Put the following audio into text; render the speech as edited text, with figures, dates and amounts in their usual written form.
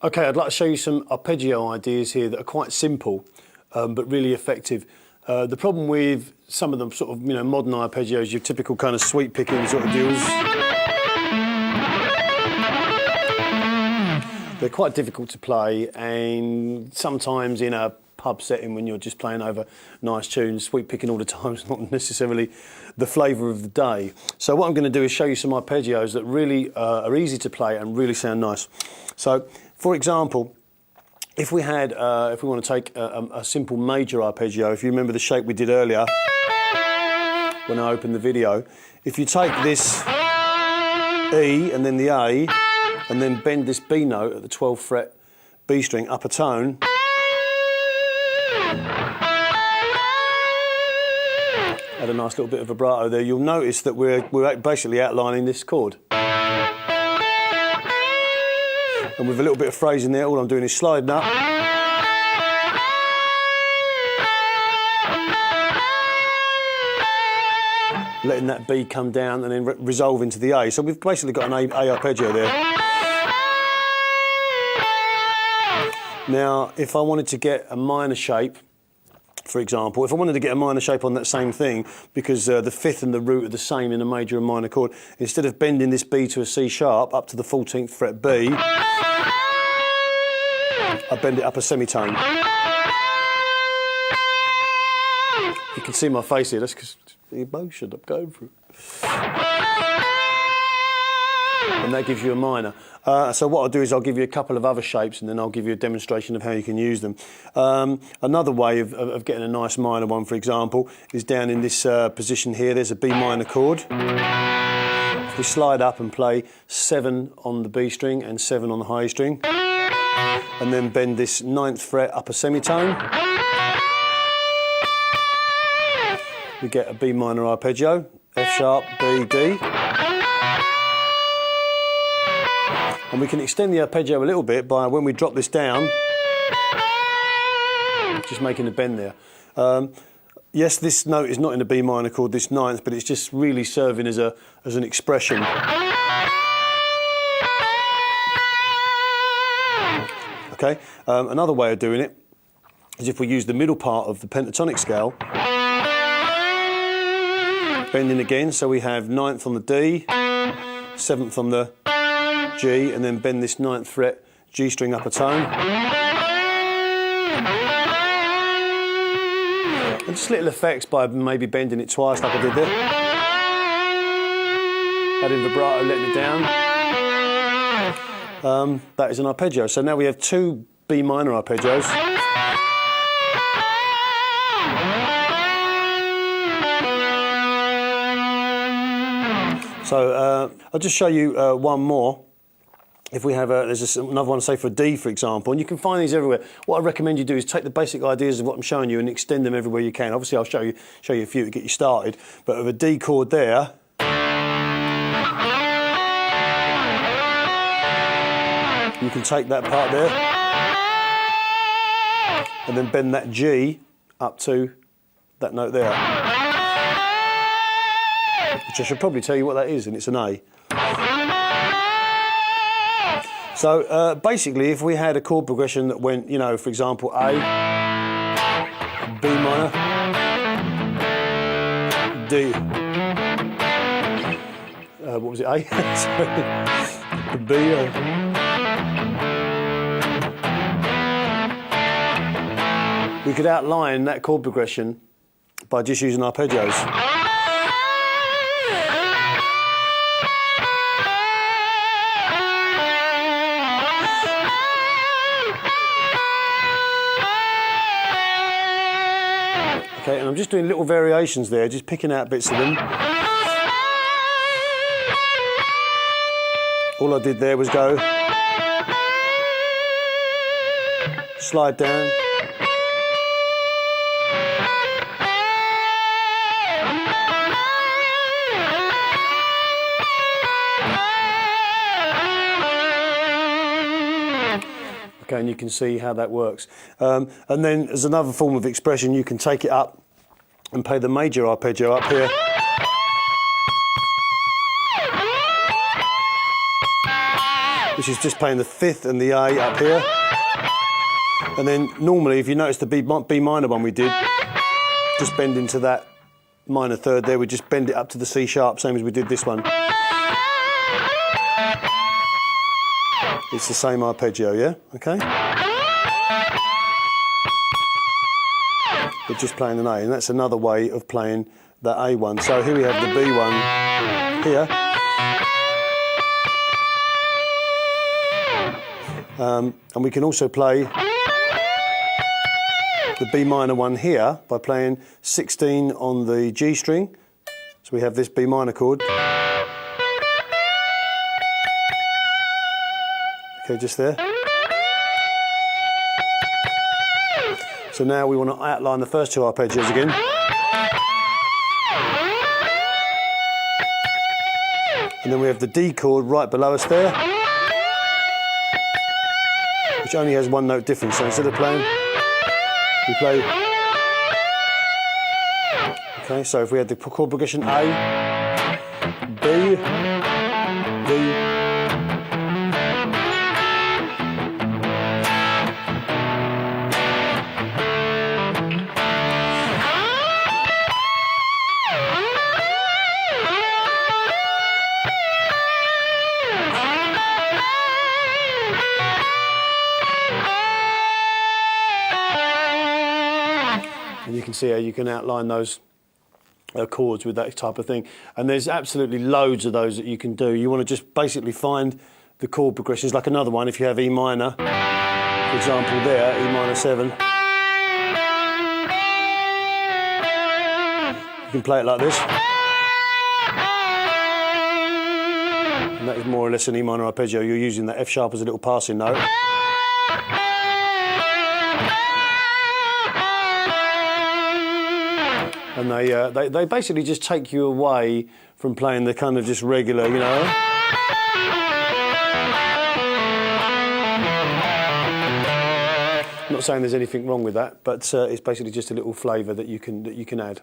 Okay, I'd like to show you some arpeggio ideas here that are quite simple, but really effective. The problem with some of the sort of modern arpeggios, your typical kind of sweep picking sort of deals, they're quite difficult to play, and sometimes in a pub setting when you're just playing over nice tunes, sweep picking all the time is not necessarily the flavour of the day. So what I'm going to do is show you some arpeggios that really are easy to play and really sound nice. So, for example, if we had, if we want to take a simple major arpeggio, if you remember the shape we did earlier when I opened the video, if you take this E and then the A and then bend this B note at the 12th fret B string, upper tone, add a nice little bit of vibrato there, you'll notice that we're basically outlining this chord. And with a little bit of phrasing there, all I'm doing is sliding up, letting that B come down and then resolve into the A. So we've basically got an A arpeggio there. Now, if I wanted to get a minor shape, for example, if I wanted to get a minor shape on that same thing, because the fifth and the root are the same in a major and minor chord, instead of bending this B to a C sharp up to the 14th fret B, I bend it up a semitone. You can see my face here, that's because the emotion I'm going through. And that gives you a minor. So what I'll do is I'll give you a couple of other shapes and then I'll give you a demonstration of how you can use them. Another way of getting a nice minor one, for example, is down in this position here. There's a B minor chord. If we slide up and play 7 on the B string and 7 on the high string, and then bend this 9th fret up a semitone, we get a B minor arpeggio, F sharp, B, D. And we can extend the arpeggio a little bit by, when we drop this down, just making a bend there. Yes, this note is not in a B minor chord, this 9th, but it's just really serving as an expression. Okay. Another way of doing it is if we use the middle part of the pentatonic scale, bending again, so we have 9th on the D, 7th on the G, and then bend this 9th fret G string up a tone. And just little effects by maybe bending it twice like I did there. Adding vibrato, letting it down. That is an arpeggio. So now we have 2 B minor arpeggios. So I'll just show you one more. If we have there's another one, say for D, for example, and you can find these everywhere. What I recommend you do is take the basic ideas of what I'm showing you and extend them everywhere you can. Obviously, I'll show you a few to get you started. But with a D chord there, you can take that part there and then bend that G up to that note there, which I should probably tell you what that is, and it's an A. So basically, if we had a chord progression that went, for example, A, B minor, D, what was it, A? B, we could outline that chord progression by just using arpeggios. Okay, and I'm just doing little variations there, just picking out bits of them. All I did there was go, slide down, okay, and you can see how that works. And then as another form of expression, you can take it up and play the major arpeggio up here. which is just playing the 5th and the A up here. And then normally, if you notice the B minor one we did, just bend into that minor 3rd there, we just bend it up to the C sharp, same as we did this one. It's the same arpeggio, yeah? Okay? But just playing an A, and that's another way of playing that A one. So here we have the B one here. And we can also play the B minor one here by playing 16 on the G string. So we have this B minor chord. Okay, just there. So now we want to outline the first 2 arpeggios again. And then we have the D chord right below us there, which only has 1 note difference. So instead of playing, we play. Okay, so if we had the chord progression A, B, D, and you can see how you can outline those chords with that type of thing. And there's absolutely loads of those that you can do. You want to just basically find the chord progressions, like another one, if you have E minor, for example there, E minor 7. You can play it like this. And that is more or less an E minor arpeggio. You're using that F sharp as a little passing note. And they basically just take you away from playing the kind of just regular, you know. I'm not saying there's anything wrong with that, but it's basically just a little flavour that you can add.